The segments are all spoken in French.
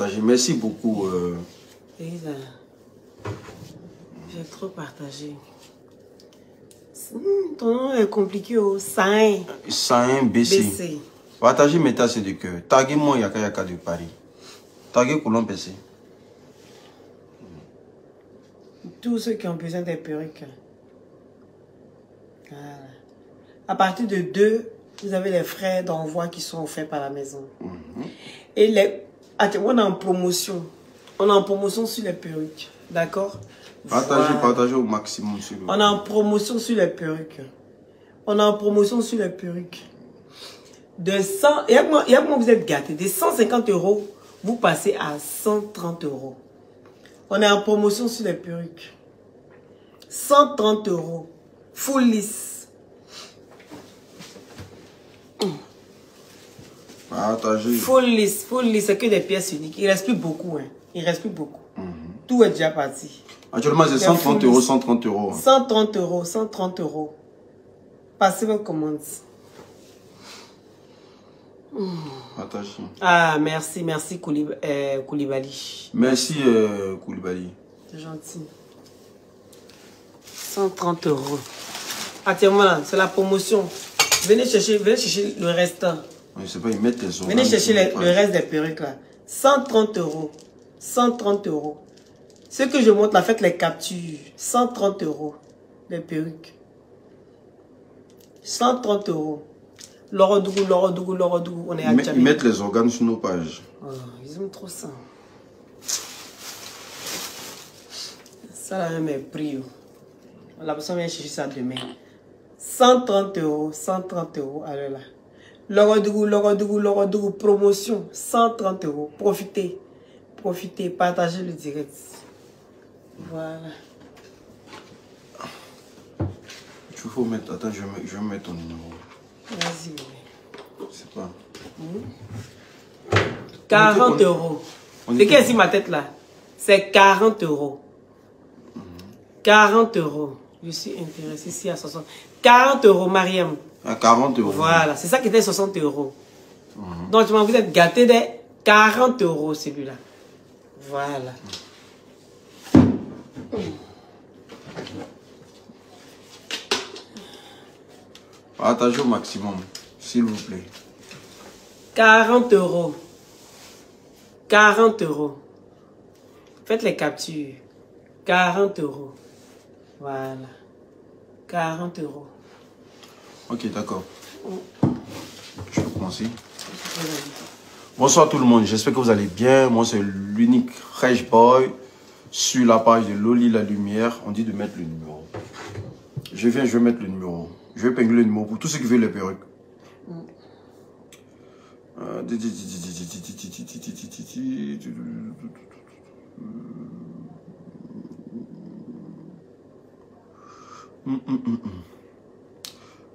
partagé. Merci beaucoup. Elisa, j'ai trop partagé. Ton nom est compliqué au Sain. Sain BC. Partagez mes tasses de cœur. Taguez-moi Yaka Yaka de Paris. Taguez Coulon PC. Tous ceux qui ont besoin des perruques. Voilà. À partir de 2, vous avez les frais d'envoi qui sont offerts par la maison. Et les... on est en promotion. On est en promotion sur les perruques. D'accord? Partagez au maximum sur le... On est en promotion sur les perruques. On est en promotion sur les perruques. De 100... Et comment vous êtes gâtés. De 150 €, vous passez à 130 €. On est en promotion sur les perruques. 130 €. Full lisse. Partagez. Full lisse, c'est que des pièces uniques. Il ne reste plus beaucoup. Hein. Il reste plus beaucoup. Tout est déjà parti. Actuellement, c'est 130 €, 130 €. 130 €, 130 €. Passez vos commandes. Partagez. Ah, merci Koulibaly. Merci Koulibaly. C'est gentil. 130 €. Actuellement, là, c'est la promotion. Venez chercher le restant. Je sais pas, ils mettent les Venez chercher le reste des perruques là. 130 €. 130 €. Ce que je montre là, faites les captures. 130 € les perruques. 130 €. Laurent Dougou, on est à Ils mettent les organes sur nos pages. Oh, ils aiment trop ça. Ça là même est pris. La personne vient chercher ça demain. 130 €, 130 €. Alors là. Laurent Dougou, promotion. 130 €. Profitez, partagez le direct. Voilà. Il faut mettre... Attends, je vais mettre ton numéro. Vas-y, bébé. C'est pas... 40 €. C'est qu'est-ce que ma tête là? C'est 40 €. 40 €. Je suis intéressé ici à 60. 40 € Mariam. À 40 €. Voilà, c'est ça qui était 60 €. Donc vous êtes gâté de 40 € celui-là. Voilà. Partagez au maximum, s'il vous plaît. 40 €. 40 €. Faites les captures. 40 €. Voilà. 40 €. Ok, d'accord. Je vais commencer. Bonsoir tout le monde, j'espère que vous allez bien. Moi, c'est l'unique Fresh Boy sur la page de Loli La Lumière. On dit de mettre le numéro. Je vais mettre le numéro. Je vais épingler le numéro pour tous ceux qui veulent les perruques.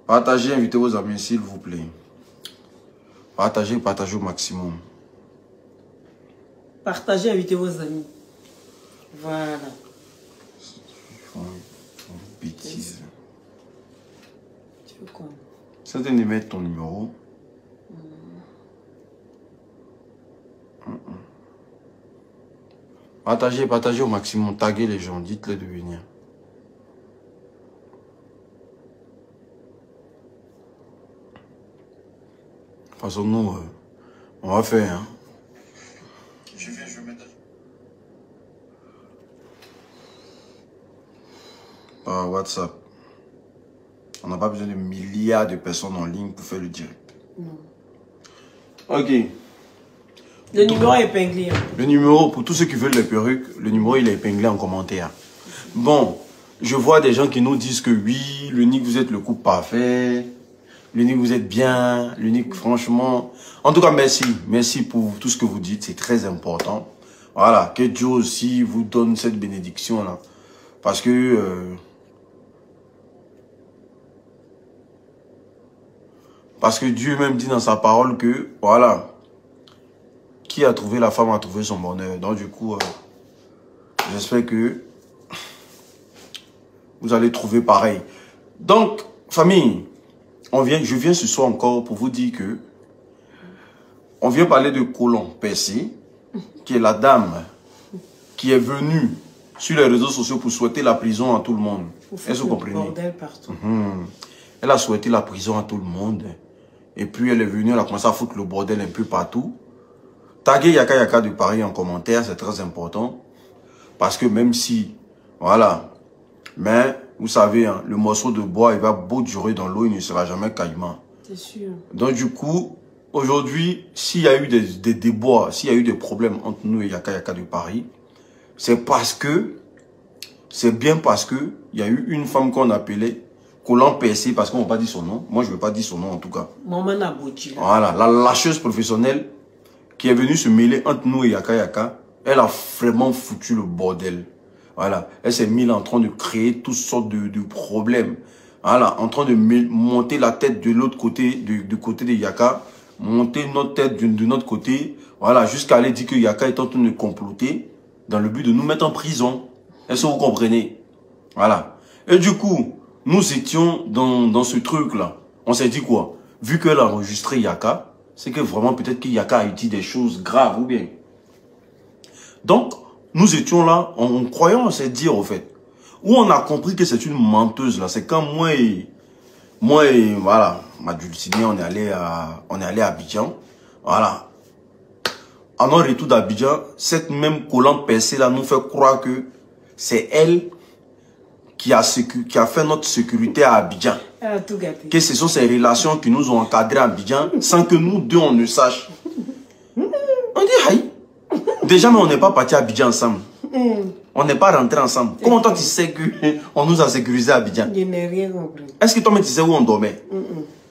Partagez, invitez vos amis, s'il vous plaît. Partagez au maximum. Partagez, invitez vos amis. Voilà. Bêtise. Tu veux quoi? C'est de mettre ton numéro. Partagez au maximum. Taguez les gens. Dites-les de venir. De toute façon, nous, on va faire. Hein. Je vais mettre. Par WhatsApp. On n'a pas besoin de milliards de personnes en ligne pour faire le direct. Ok. Le numéro est épinglé. Le numéro, pour tous ceux qui veulent les perruques, le numéro il est épinglé en commentaire. Bon, je vois des gens qui nous disent que oui, l'unique vous êtes le couple parfait. L'unique vous êtes bien. L'unique franchement. En tout cas, merci. Merci pour tout ce que vous dites. C'est très important. Voilà. Que Dieu aussi vous donne cette bénédiction là. Parce que... Parce que Dieu même dit dans sa parole que, voilà, qui a trouvé la femme a trouvé son bonheur. Donc du coup, j'espère que vous allez trouver pareil. Donc, famille, je viens ce soir encore pour vous dire que on vient parler de côlon percé. qui est la dame, qui est venue sur les réseaux sociaux pour souhaiter la prison à tout le monde. Est-ce que vous comprenez? Bordel partout. Elle a souhaité la prison à tout le monde. Et puis elle est venue, elle a commencé à foutre le bordel un peu partout. Taguer Yaka Yaka de Paris en commentaire, c'est très important. Parce que même si, voilà, mais vous savez, hein, le morceau de bois, il va beau durer dans l'eau, il ne sera jamais caïman. C'est sûr. Donc du coup, aujourd'hui, s'il y a eu des déboires, s'il y a eu des problèmes entre nous et Yaka Yaka de Paris, c'est bien parce que il y a eu une femme qu'on appelait Collant Percé, parce qu'on ne va pas dire son nom. Moi, je ne veux pas dire son nom en tout cas. Maman Nabouti. Voilà, la lâcheuse professionnelle qui est venue se mêler entre nous et Yaka Yaka, elle a vraiment foutu le bordel. Voilà, elle s'est mise en train de créer toutes sortes de problèmes. Voilà, en train de monter la tête de l'autre côté, du côté de Yaka, monter notre tête de notre côté, voilà, jusqu'à aller dire que Yaka est en train de comploter dans le but de nous mettre en prison. Est-ce que vous comprenez? Voilà. Et du coup, nous étions dans ce truc-là. On s'est dit quoi? Vu qu'elle a enregistré Yaka, c'est que vraiment peut-être que Yaka a dit des choses graves ou bien. Donc, nous étions là en croyant, on s'est dit, au fait, où on a compris que c'est une menteuse là, c'est quand moi et voilà, ma Dulcinée, on est allé à Abidjan, voilà. En notre retour d'Abidjan, cette même Collant Percé là nous fait croire que c'est elle qui a fait notre sécurité à Abidjan. Elle a tout gâté. Que ce sont ces relations qui nous ont encadrés à Abidjan sans que nous deux on ne sache. On dit aïe. Déjà, mais on n'est pas partis à Abidjan ensemble. On n'est pas rentrés ensemble. Comment toi tu sais qu'on nous a sécurisé à Abidjan? Je n'ai rien compris. Est-ce que toi tu sais où on dormait?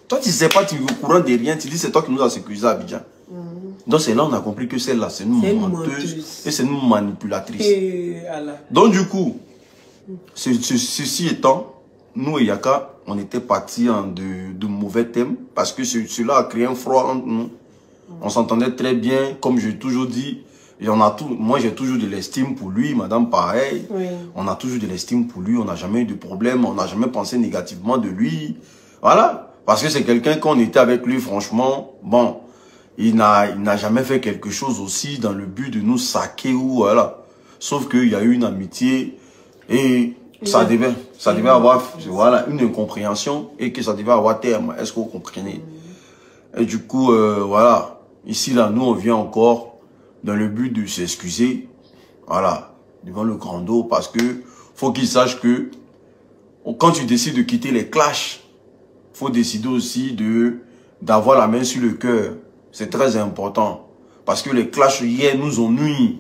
Toi tu sais pas, tu es au courant de rien, tu dis c'est toi qui nous a sécurisé à Abidjan. Donc c'est là on a compris que celle-là c'est une menteuse et c'est une manipulatrice. Donc du coup, ceci étant, nous et Yaka, on était partis en de mauvais thèmes parce que cela a créé un froid entre nous. On s'entendait très bien, comme j'ai toujours dit. Moi, j'ai toujours de l'estime pour lui, madame, pareil. Oui. On a toujours de l'estime pour lui, on n'a jamais eu de problème, on n'a jamais pensé négativement de lui. Voilà. Parce que c'est quelqu'un, quand on était avec lui, franchement, bon, il n'a jamais fait quelque chose aussi dans le but de nous saquer ou voilà. Sauf qu'il y a eu une amitié et ça devait avoir, voilà, une incompréhension et que ça devait avoir terme. Est-ce que vous comprenez? Et du coup, voilà. Ici, là, nous, on vient encore dans le but de s'excuser, voilà, devant le grand dos, parce que faut qu'il sache que quand tu décides de quitter les clashs, faut décider aussi d'avoir la main sur le cœur. C'est très important, parce que les clashs hier nous ont nui.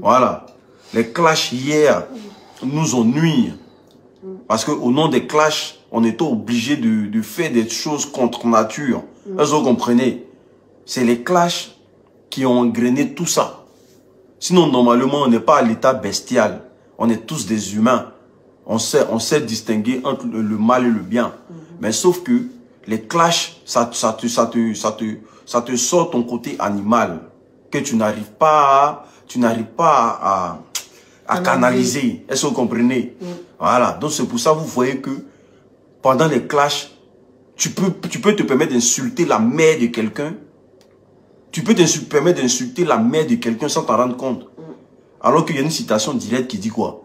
Voilà, les clashs hier nous ont nui, parce que au nom des clashs, on était obligé de faire des choses contre nature. Est-ce que vous comprenez? C'est les clashs qui ont engrainé tout ça. Sinon, normalement, on n'est pas à l'état bestial. On est tous des humains. On sait distinguer entre le mal et le bien. Mais sauf que les clashs, ça te sort ton côté animal que tu n'arrives pas à canaliser. Est-ce que vous comprenez? Voilà. Donc, c'est pour ça que vous voyez que pendant les clashs, tu peux te permettre d'insulter la mère de quelqu'un. Tu peux te permettre d'insulter la mère de quelqu'un sans t'en rendre compte. Alors qu'il y a une citation directe qui dit quoi?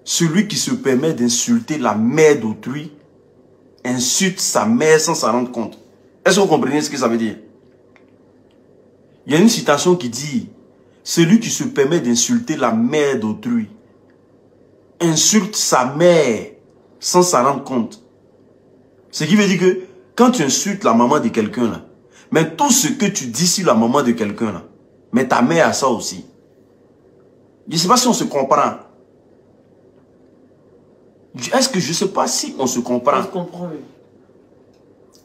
Celui qui se permet d'insulter la mère d'autrui insulte sa mère sans s'en rendre compte. Est-ce que vous comprenez ce que ça veut dire? Il y a une citation qui dit celui qui se permet d'insulter la mère d'autrui insulte sa mère sans s'en rendre compte. Ce qui veut dire que quand tu insultes la maman de quelqu'un là, mais tout ce que tu dis sur la maman de quelqu'un là, mais ta mère a ça aussi. Je ne sais pas si on se comprend. Est-ce que je ne sais pas si on se comprend? On se comprend, oui.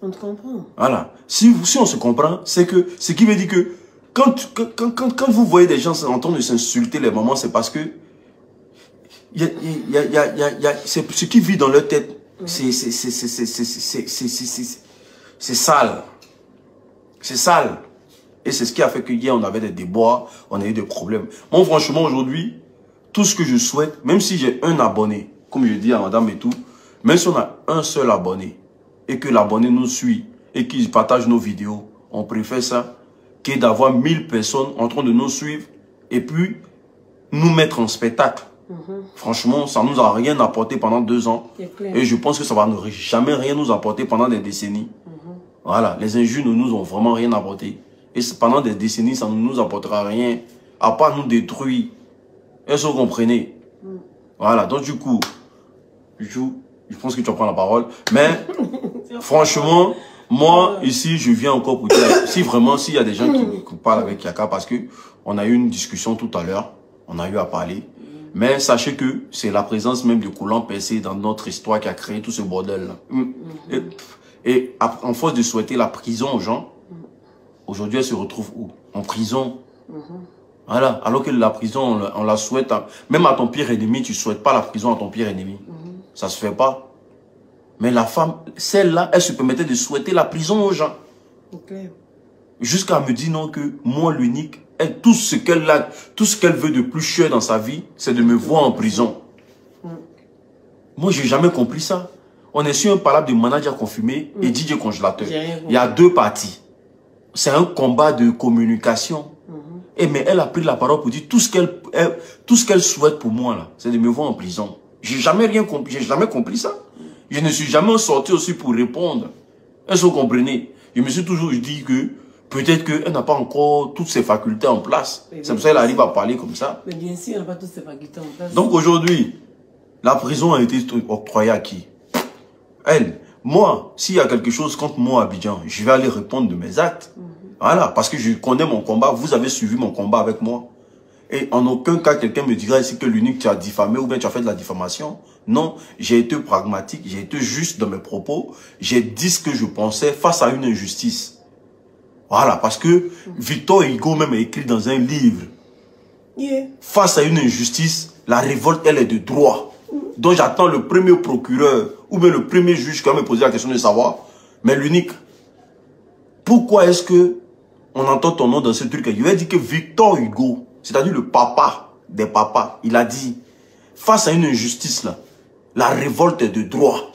On te comprend. Voilà. Si on se comprend, c'est que ce qui veut dire que quand vous voyez des gens en train de s'insulter les mamans, c'est parce que c'est ce qui vit dans leur tête. C'est sale. C'est sale. Et c'est ce qui a fait que hier, on avait des débats, on a eu des problèmes. Moi, franchement, aujourd'hui, tout ce que je souhaite, même si j'ai un abonné, comme je dis à madame et tout, même si on a un seul abonné, et que l'abonné nous suit, et qu'il partage nos vidéos, on préfère ça, que d'avoir 1000 personnes en train de nous suivre et puis nous mettre en spectacle. Franchement, ça ne nous a rien apporté pendant 2 ans. Et je pense que ça va jamais rien nous apporter pendant des décennies. Voilà, les injures ne nous ont vraiment rien apporté. Et pendant des décennies, ça ne nous apportera rien, à part nous détruire. Est-ce que vous comprenez? Voilà, donc du coup, je pense que tu vas prendre la parole. Mais, franchement, moi, ici, je viens encore pour dire, si vraiment, s'il y a des gens qui parlent avec Yaka, parce que on a eu une discussion tout à l'heure, on a eu à parler, mais sachez que c'est la présence même de Coulant Percé dans notre histoire qui a créé tout ce bordel-là. Et en force de souhaiter la prison aux gens, aujourd'hui, elle se retrouve où? En prison. Voilà. Alors que la prison, on la souhaite. Même à ton pire ennemi, tu ne souhaites pas la prison à ton pire ennemi. Ça ne se fait pas. Mais la femme, celle-là, elle se permettait de souhaiter la prison aux gens. Jusqu'à me dire non que moi, l'unique, tout ce qu'elle veut de plus cher dans sa vie, c'est de me voir en prison. Moi, je n'ai jamais compris ça. On est sur un palabre de manager confirmé et DJ congélateur. Il y a 2 parties. C'est un combat de communication. Mais elle a pris la parole pour dire tout ce qu'elle souhaite pour moi, là, c'est de me voir en prison. J'ai jamais rien compris. J'ai jamais compris ça. Je ne suis jamais sorti aussi pour répondre. Est-ce que vous comprenez? Je me suis toujours dit que peut-être qu'elle n'a pas encore toutes ses facultés en place. C'est pour ça qu'elle arrive à parler comme ça. Mais bien sûr, elle n'a pas toutes ses facultés en place. Donc aujourd'hui, la prison a été octroyée à qui? Elle. Moi, s'il y a quelque chose contre moi à Abidjan, je vais aller répondre de mes actes. Voilà, parce que je connais mon combat. Vous avez suivi mon combat avec moi. Et en aucun cas, quelqu'un me dira ici que l'unique tu as diffamé ou bien tu as fait de la diffamation. Non, j'ai été pragmatique, j'ai été juste dans mes propos. J'ai dit ce que je pensais face à une injustice. Voilà, parce que Victor Hugo même a écrit dans un livre. Face à une injustice, la révolte, elle est de droit. Donc j'attends le premier procureur ou bien le premier juge qui va me poser la question de savoir, mais l'unique, pourquoi est-ce que on entend ton nom dans ce truc? Il a dit que Victor Hugo, c'est-à-dire le papa des papas, il a dit, face à une injustice là, la révolte est de droit.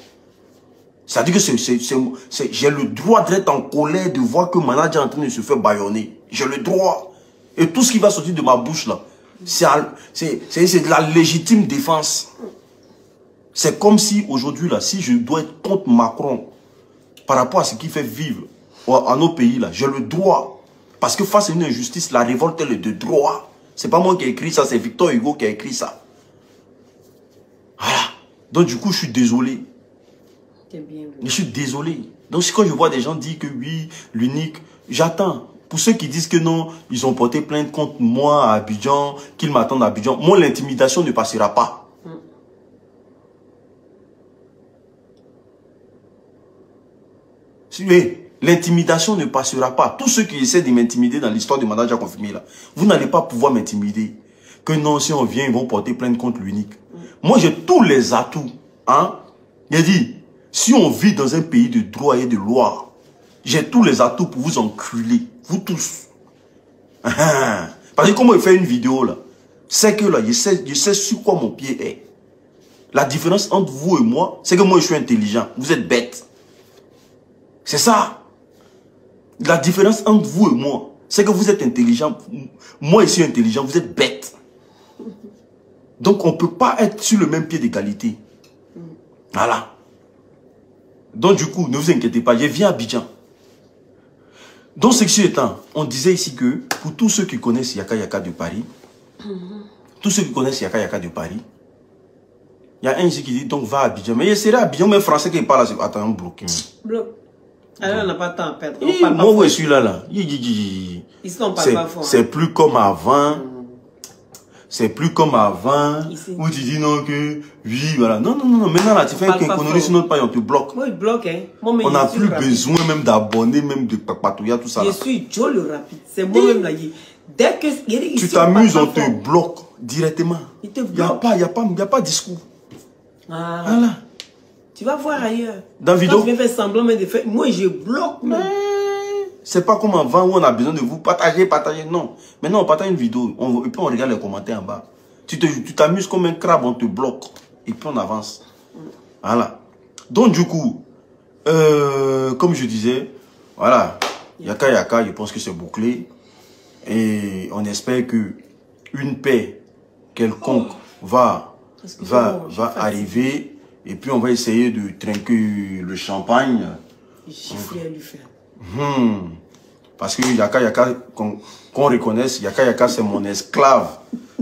C'est-à-dire que j'ai le droit d'être en colère, de voir que manager est en train de se faire bâillonner. J'ai le droit. Et tout ce qui va sortir de ma bouche là, c'est de la légitime défense. C'est comme si aujourd'hui là, si je dois être contre Macron par rapport à ce qui fait vivre à nos pays là, j'ai le droit. Parce que face à une injustice, la révolte elle est de droit. C'est pas moi qui ai écrit ça, c'est Victor Hugo qui a écrit ça. Voilà. Donc du coup, je suis désolé. Je suis désolé. Donc quand je vois des gens dire que oui, l'unique, j'attends. Pour ceux qui disent que non, ils ont porté plainte contre moi à Abidjan, qu'ils m'attendent à Abidjan, moi l'intimidation ne passera pas. L'intimidation ne passera pas. Tous ceux qui essaient de m'intimider dans l'histoire de manager confirmé là, vous n'allez pas pouvoir m'intimider. Que non, si on vient, ils vont porter plainte contre l'unique. Moi, j'ai tous les atouts. Hein? Il a dit, si on vit dans un pays de droit et de loi, j'ai tous les atouts pour vous enculer. Vous tous. Parce que comment il fait une vidéo là, c'est que là, je sais sur quoi mon pied est. La différence entre vous et moi, c'est que moi, je suis intelligent. Vous êtes bête. C'est ça. La différence entre vous et moi, c'est que vous êtes intelligent. Moi, je suis intelligent, vous êtes bête. Donc, on ne peut pas être sur le même pied d'égalité. Voilà. Donc, du coup, ne vous inquiétez pas, je viens à Abidjan. Donc, ceci étant, on disait ici que, pour tous ceux qui connaissent Yaka Yaka de Paris, tous ceux qui connaissent Yaka Yaka de Paris, il y a un ici qui dit, donc, va à Abidjan. Mais il serait à Abidjan, mais français qui parle, attends, on bloque. Bloc. Alors, on n'a pas de temps à perdre. Moi, je suis là. C'est plus comme avant. C'est plus comme avant. Où tu dis non que, oui, voilà. Non. Maintenant, là, tu fais une connerie sur notre page, on te bloque. Moi, il bloque, hein. On n'a plus besoin même d'abonnés, même de papatouilla, tout ça. Je suis Joe le rapide. C'est moi-même là. Dès que tu t'amuses, on te bloque directement. Il te bloque. Il n'y a pas de discours. Voilà. Tu vas voir ailleurs. Dans vidéo. Quand tu viens faire semblant, mais de faire, moi, je bloque. C'est pas comme avant où on a besoin de vous partager. Non. Maintenant, on partage une vidéo. Et puis, on regarde les commentaires en bas. Tu t'amuses comme un crabe, on te bloque. Et puis, on avance. Voilà. Donc, du coup, comme je disais, voilà. Yaka Yaka, je pense que c'est bouclé. Et on espère que une paix quelconque va arriver. Et puis on va essayer de trinquer le champagne. Chiffrer à lui faire. Parce que Yaka qu'on reconnaisse, Yaka c'est mon esclave.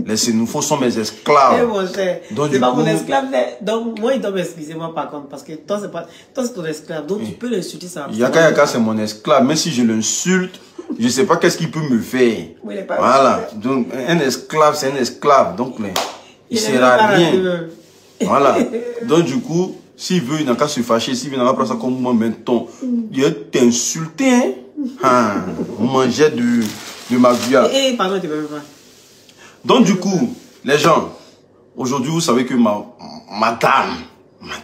Les Sénoufos sont mes esclaves. Eh mon cher, c'est pas mon esclave. Donc moi il doit m'excuser moi par contre. Parce que toi c'est ton esclave. Donc tu peux l'insulter ça. Yaka c'est mon esclave. Même si je l'insulte, je ne sais pas qu'est-ce qu'il peut me faire. Oui, pas voilà. Donc un esclave c'est un esclave. Donc il ne sert rien. Voilà. Donc du coup, s'il veut, il n'a qu'à se fâcher. S'il veut, il n'a qu'à prendre ça comme moi maintenant. Il va t'insulter. On mangeait de ma vie. Pardon, tu peux pas. Donc du coup, les gens, aujourd'hui, vous savez que madame,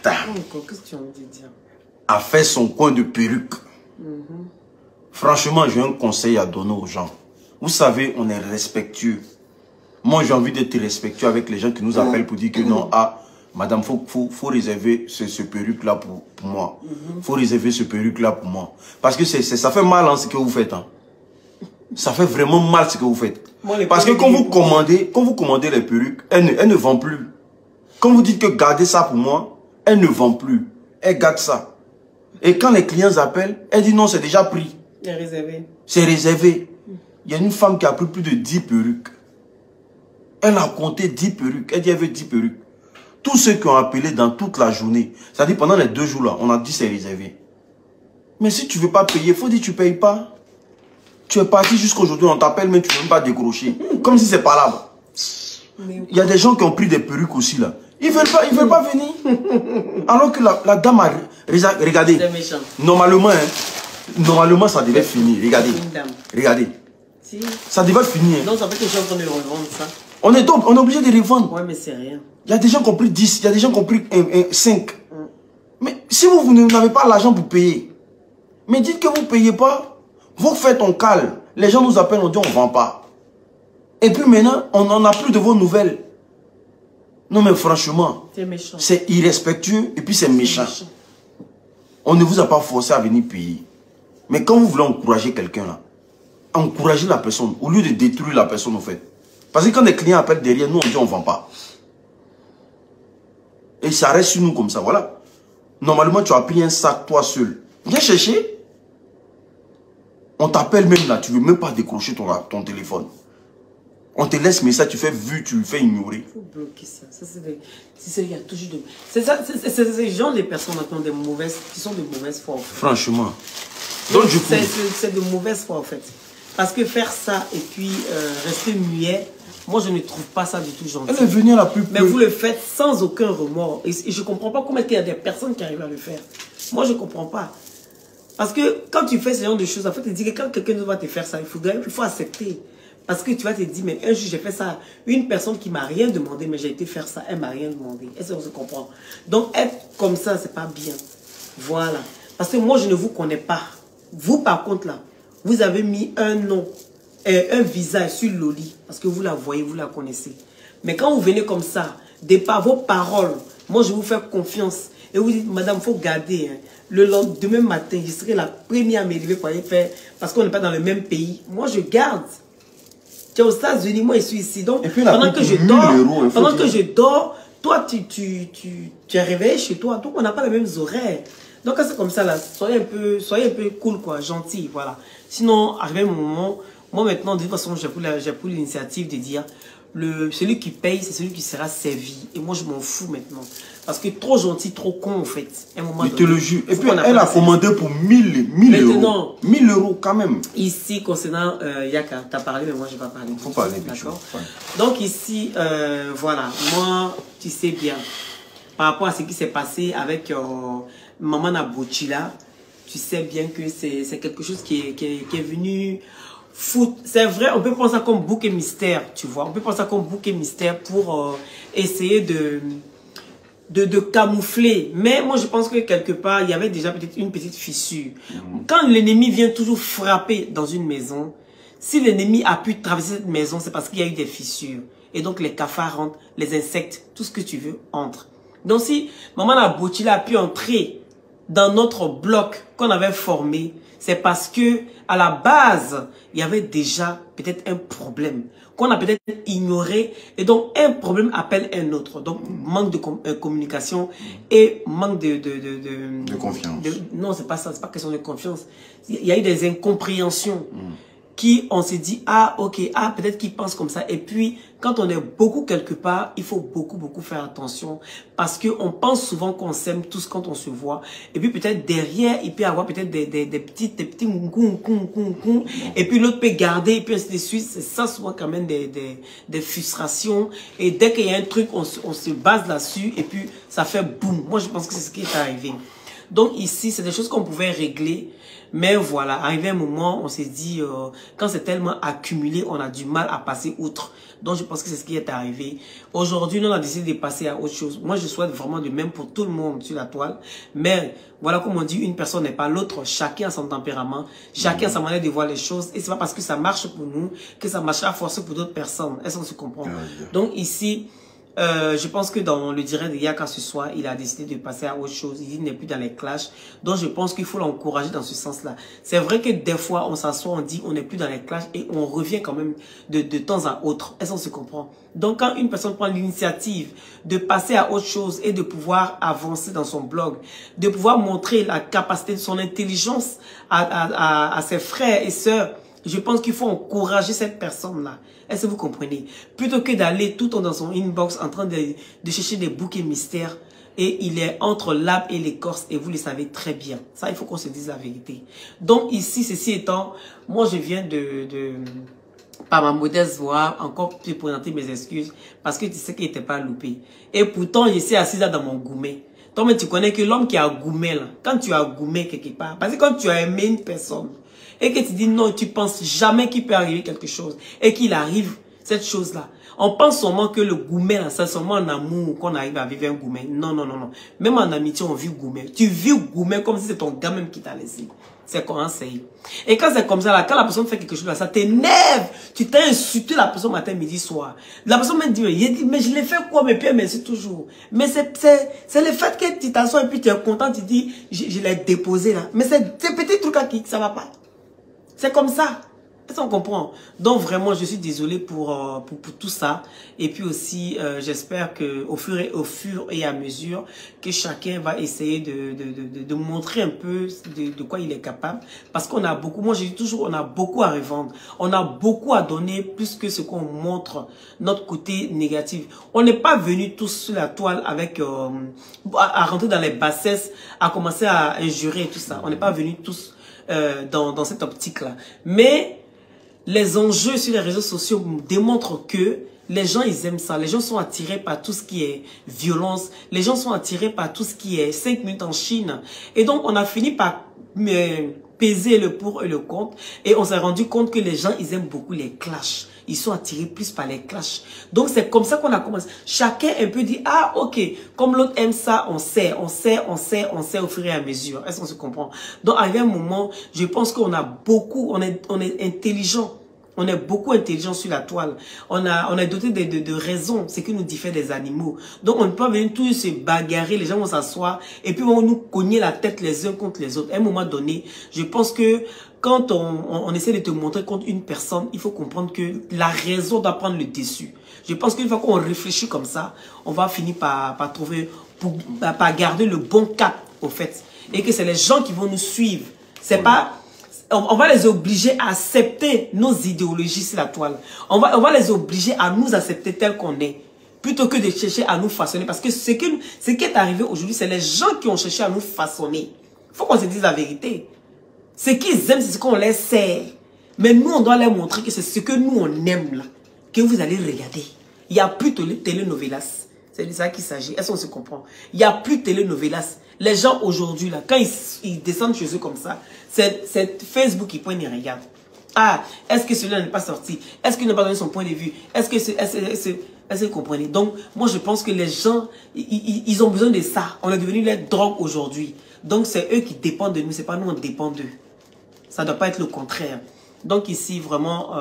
qu'est-ce que tu as envie de dire? A fait son coin de perruque. Franchement, j'ai un conseil à donner aux gens. Vous savez, on est respectueux. Moi, j'ai envie d'être respectueux avec les gens qui nous appellent pour dire que non, madame, faut réserver ce perruque-là pour moi. Faut réserver ce perruque-là pour moi. Parce que ça fait mal ce que vous faites. Hein. Ça fait vraiment mal ce que vous faites. Parce que quand vous commandez les perruques, elles ne vendent plus. Quand vous dites que gardez ça pour moi, elles ne vendent plus. Elles gardent ça. Et quand les clients appellent, elles disent non, c'est déjà pris. C'est réservé. C'est réservé. Il y a une femme qui a pris plus de 10 perruques. Elle a compté 10 perruques. Elle dit elle veut 10 perruques. Tous ceux qui ont appelé dans toute la journée, c'est-à-dire pendant les 2 jours là, on a dit c'est réservé. Mais si tu ne veux pas payer, il faut dire que tu ne payes pas. Tu es parti jusqu'aujourd'hui, on t'appelle, mais tu ne veux même pas décrocher. Comme si c'est pas là. Il y a des gens qui ont pris des perruques aussi là. Ils veulent pas venir. Alors que la dame a... Regardez. C'est méchant. Normalement, ça devait finir. Regardez. Si. Ça devait finir. Non, ça fait que les gens vont revendre ça. On est obligé de revendre. Ouais, mais c'est rien. Il y a des gens qui ont pris 10, il y a des gens qui ont pris 5. Mais si vous n'avez pas l'argent pour payer, mais dites que vous ne payez pas, vous faites un calme. Les gens nous appellent, on dit on ne vend pas. Et puis maintenant, on n'en a plus de vos nouvelles. Non mais franchement, c'est méchant. C'est irrespectueux et puis c'est méchant. On ne vous a pas forcé à venir payer. Mais quand vous voulez encourager quelqu'un là, encouragez la personne au lieu de détruire la personne en fait. Parce que quand les clients appellent derrière, nous on dit on ne vend pas. Et ça reste sur nous comme ça, voilà. Normalement, tu as pris un sac toi seul. Viens chercher. On t'appelle même là, tu ne veux même pas décrocher ton téléphone. On te laisse message, tu fais vu, tu le fais ignorer. Il faut bloquer ça. Il y a toujours de... C'est ces gens, les personnes maintenant qui sont de mauvaise foi. En fait. Franchement. Donc du coup... C'est de mauvaise foi en fait. Parce que faire ça et puis rester muet, moi je ne trouve pas ça du tout gentil. Elle est venue à la plus peu. Mais vous le faites sans aucun remords. Et je ne comprends pas comment il y a des personnes qui arrivent à le faire. Moi je ne comprends pas. Parce que quand tu fais ce genre de choses, en fait, tu dis que quand quelqu'un va te faire ça, il faut accepter. Parce que tu vas te dire, mais un jour j'ai fait ça, une personne qui m'a rien demandé, mais j'ai été faire ça, elle m'a rien demandé. Est-ce qu'on se comprend? Donc être comme ça, c'est pas bien. Voilà. Parce que moi, je ne vous connais pas. Vous, par contre, là, vous avez mis un nom, un visage sur Loli, parce que vous la voyez, vous la connaissez. Mais quand vous venez comme ça, par vos paroles, moi, je vous fais confiance. Et vous dites, madame, il faut garder. Hein. Le lendemain matin, je serai la première à m'élever pour aller faire, parce qu'on n'est pas dans le même pays. Moi, je garde. Tu es aux États-Unis, moi je suis ici. Donc, pendant que je dors, toi tu es réveillé chez toi. Donc, on n'a pas les mêmes horaires. Donc, quand c'est comme ça, là, soyez un peu cool, quoi, gentil, voilà. Sinon, arrivé un moment, moi maintenant, de toute façon, j'ai pris l'initiative de dire, celui qui paye, c'est celui qui sera servi. Et moi, je m'en fous maintenant. Parce que trop gentil, trop con, en fait. Un moment je te le jure. Et puis, elle a commandé pour 1000 euros. 1000 euros, quand même. Ici, concernant Yaka, tu as parlé, mais moi, je ne vais pas parler. Faut parler, d'accord. Donc, ici, voilà. Moi, tu sais bien, par rapport à ce qui s'est passé avec Maman Nabochila, tu sais bien que c'est quelque chose qui est venu... C'est vrai, on peut prendre ça comme bouc et mystère, tu vois. On peut prendre ça comme bouc et mystère pour essayer de camoufler. Mais moi, je pense que quelque part, il y avait déjà peut-être une petite fissure. Quand l'ennemi vient toujours frapper dans une maison, si l'ennemi a pu traverser cette maison, c'est parce qu'il y a eu des fissures. Et donc, les cafards rentrent, les insectes, tout ce que tu veux, entrent. Donc, si Maman Nabochila a pu entrer dans notre bloc qu'on avait formé, c'est parce que à la base, il y avait déjà peut-être un problème qu'on a peut-être ignoré et donc un problème appelle un autre. Donc manque de communication et manque de confiance. Non, c'est pas ça, c'est pas question de confiance. Il y a eu des incompréhensions. Qui on s'est dit, ah ok, ah peut-être qu'ils pensent comme ça. Et puis, quand on est beaucoup quelque part, il faut beaucoup faire attention. Parce qu'on pense souvent qu'on s'aime tous quand on se voit. Et puis peut-être derrière, il peut y avoir peut-être des petits et puis l'autre peut garder, et puis ainsi de suite. C'est ça souvent quand même des frustrations. Et dès qu'il y a un truc, on se base là-dessus. Et puis ça fait boum. Moi je pense que c'est ce qui est arrivé. Donc ici, c'est des choses qu'on pouvait régler. Mais voilà, arrivé un moment, on s'est dit, quand c'est tellement accumulé, on a du mal à passer outre. Donc je pense que c'est ce qui est arrivé. Aujourd'hui, nous on a décidé de passer à autre chose. Moi, je souhaite vraiment de même pour tout le monde sur la toile. Mais voilà, comme on dit, une personne n'est pas l'autre. Chacun a son tempérament. Chacun a sa manière de voir les choses. Et c'est pas parce que ça marche pour nous que ça marchera forcément pour d'autres personnes. Est-ce qu'on se comprend? Donc ici... je pense que dans le direct de Yaka ce soir, il a décidé de passer à autre chose. Il n'est plus dans les clashs. Donc je pense qu'il faut l'encourager dans ce sens-là. C'est vrai que des fois, on s'assoit, on dit on n'est plus dans les clashs et on revient quand même de temps à autre. Est-ce qu'on se comprend? Donc quand une personne prend l'initiative de passer à autre chose et de pouvoir avancer dans son blog, de pouvoir montrer la capacité de son intelligence à ses frères et sœurs, je pense qu'il faut encourager cette personne-là. Est-ce que vous comprenez? Plutôt que d'aller tout le temps dans son inbox en train de chercher des bouquets mystères et il est entre l'âme et l'écorce et vous le savez très bien. Ça, il faut qu'on se dise la vérité. Donc ici, ceci étant, moi je viens par ma modeste voix, encore plus présenter mes excuses parce que tu sais qu'il n'était pas loupé. Et pourtant, je suis assise là dans mon gourmet. Toi, mais tu connais que l'homme qui a gourmet là, quand tu as gourmet quelque part, parce que quand tu as aimé une personne, et que tu dis non, tu penses jamais qu'il peut arriver quelque chose. Et qu'il arrive cette chose-là. On pense seulement que le gourmet, c'est seulement en amour qu'on arrive à vivre un gourmet. Non. Même en amitié, on vit gourmet. Tu vis gourmet comme si c'est ton gars même qui t'a laissé. C'est comment c'est. Et quand c'est comme ça, là, quand la personne fait quelque chose là, ça t'énerve. Tu t'es insulté la personne matin, midi, soir. La personne me dit, mais je l'ai fait quoi? Mais puis elle m'insulte toujours. Mais c'est le fait que tu t'assois et puis tu es content, tu dis, je l'ai déposé là. Mais c'est ces petits trucs là qui ça va pas. C'est comme ça. Est-ce qu'on comprend? Donc vraiment, je suis désolée pour tout ça. Et puis aussi, j'espère qu'au fur et à mesure que chacun va essayer de montrer un peu de quoi il est capable. Parce qu'on a beaucoup, moi je dis toujours, on a beaucoup à revendre. On a beaucoup à donner plus que ce qu'on montre, notre côté négatif. On n'est pas venus tous sur la toile avec à rentrer dans les bassesses, à commencer à injurer et tout ça. On n'est pas venus tous dans cette optique-là. Mais les enjeux sur les réseaux sociaux démontrent que les gens, ils aiment ça. Les gens sont attirés par tout ce qui est violence. Les gens sont attirés par tout ce qui est 5 minutes en Chine. Et donc, on a fini par peser le pour et le contre. Et on s'est rendu compte que les gens, ils aiment beaucoup les clashs. Ils sont attirés plus par les clashs. Donc, c'est comme ça qu'on a commencé. Chacun un peu dit, ah, ok, comme l'autre aime ça, on sait au fur et à mesure. Est-ce qu'on se comprend? Donc, arrivé un moment, je pense qu'on a beaucoup, on est intelligent. On est beaucoup intelligent sur la toile. On est doté de raisons, ce qui nous diffère des animaux. Donc, on ne peut pas venir tous se bagarrer, les gens vont s'asseoir et puis vont nous cogner la tête les uns contre les autres. À un moment donné, je pense que quand on essaie de te montrer contre une personne, il faut comprendre que la raison doit prendre le dessus. Je pense qu'une fois qu'on réfléchit comme ça, on va finir par trouver, par garder le bon cap, au fait. Et que c'est les gens qui vont nous suivre. C'est pas... On va les obliger à accepter nos idéologies sur la toile. On va les obliger à nous accepter tels qu'on est. Plutôt que de chercher à nous façonner. Parce que ce qui est arrivé aujourd'hui, c'est les gens qui ont cherché à nous façonner. Il faut qu'on se dise la vérité. Ce qu'ils aiment, c'est ce qu'on les sert. Mais nous, on doit leur montrer que c'est ce que nous, on aime là. Que vous allez regarder. Il n'y a plus de télénovelas. C'est de ça qu'il s'agit. Est-ce qu'on se comprend? Il n'y a plus de télénovelas. Les gens aujourd'hui, là, quand ils descendent chez eux comme ça, c'est Facebook qui pointe et regarde. Ah, est-ce que celui-là n'est pas sorti? Est-ce qu'il n'a pas donné son point de vue? Est-ce que vous comprenez? Donc, moi, je pense que les gens, ils ont besoin de ça. On est devenu les drogues aujourd'hui. Donc, c'est eux qui dépendent de nous. C'est pas nous, on dépend d'eux. Ça ne doit pas être le contraire. Donc, ici, vraiment,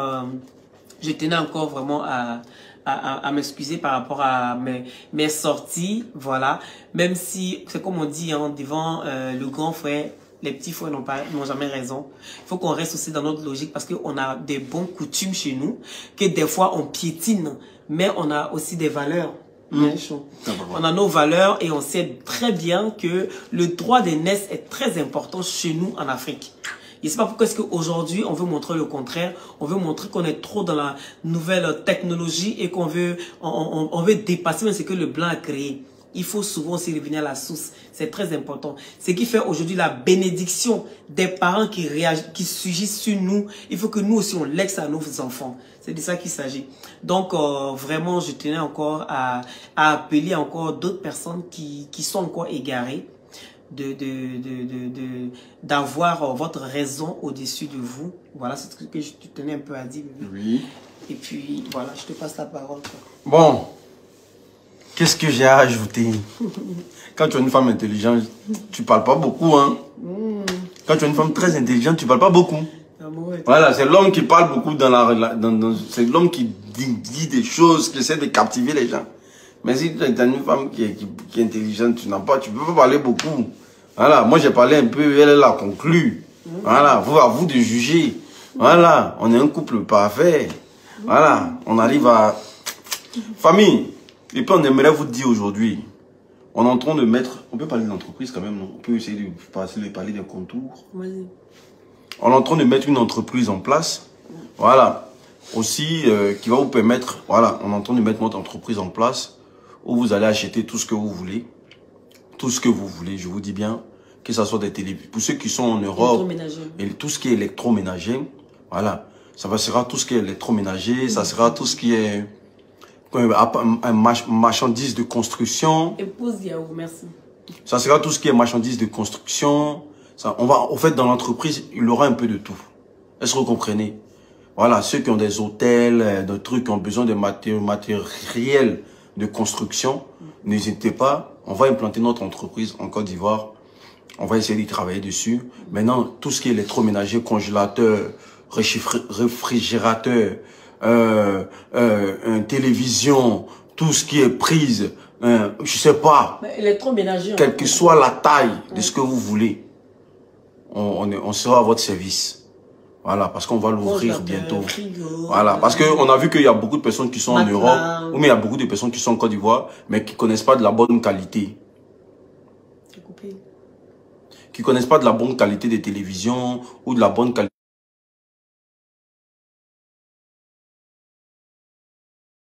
je tenais encore vraiment à m'excuser par rapport à mes sorties. Voilà. Même si, c'est comme on dit, hein, devant le grand frère, les petits frères n'ont jamais raison. Il faut qu'on reste aussi dans notre logique parce qu'on a des bonnes coutumes chez nous, que des fois on piétine, mais on a aussi des valeurs. On a nos valeurs et on sait très bien que le droit d'aînesse est très important chez nous en Afrique. Je ne sais pas pourquoi est-ce qu'aujourd'hui on veut montrer le contraire. On veut montrer qu'on est trop dans la nouvelle technologie et qu'on veut, on veut dépasser même ce que le blanc a créé. Il faut souvent aussi revenir à la source. C'est très important. Ce qui fait aujourd'hui la bénédiction des parents qui surgissent sur nous. Il faut que nous aussi on lègue ça à nos enfants. C'est de ça qu'il s'agit. Donc vraiment, je tenais encore à appeler encore d'autres personnes qui sont encore égarées d'avoir votre raison au-dessus de vous. Voilà, c'est ce que je tenais un peu à dire. Oui. Et puis voilà, je te passe la parole. Bon. Qu'est-ce que j'ai à ajouter? Quand tu es une femme intelligente, tu parles pas beaucoup, hein. Quand tu es une femme très intelligente, tu parles pas beaucoup. Voilà, c'est l'homme qui parle beaucoup c'est l'homme qui dit des choses, qui essaie de captiver les gens. Mais si tu es une femme qui est intelligente, tu peux pas parler beaucoup. Voilà, moi j'ai parlé un peu, elle a conclu. Voilà, à vous de juger. Voilà, on est un couple parfait. Voilà, on arrive à... Famille. Et puis on aimerait vous dire aujourd'hui, on est en train de mettre, on peut parler de l'entreprise quand même, non? On peut essayer de parler des contours. Oui. On est en train de mettre une entreprise en place, voilà, aussi qui va vous permettre, voilà, on est en train de mettre notre entreprise en place où vous allez acheter tout ce que vous voulez, je vous dis bien, que ce soit des téléviseurs, pour ceux qui sont en Europe, et tout ce qui est électroménager, voilà, ça sera tout ce qui est électroménager, ça sera tout ce qui est un marchandise de construction. Épouse Yahoo, merci. Ça sera tout ce qui est marchandise de construction. Ça, au fait, dans l'entreprise, il y aura un peu de tout. Est-ce que vous comprenez? Voilà, ceux qui ont des hôtels, des trucs, qui ont besoin de matériel de construction, n'hésitez pas. On va implanter notre entreprise en Côte d'Ivoire. On va essayer d'y travailler dessus. Maintenant, tout ce qui est électroménager, congélateur, réfrigérateur, télévision, tout ce qui est prise, je sais pas, quelle que soit la taille de ce que vous voulez, on sera à votre service. Voilà, parce qu'on va l'ouvrir bientôt. Voilà, parce qu'on a vu qu'il y a beaucoup de personnes qui sont en Europe, ou mais il y a beaucoup de personnes qui sont en Côte d'Ivoire, mais qui connaissent pas de la bonne qualité. Qui connaissent pas de la bonne qualité des télévisions ou de la bonne qualité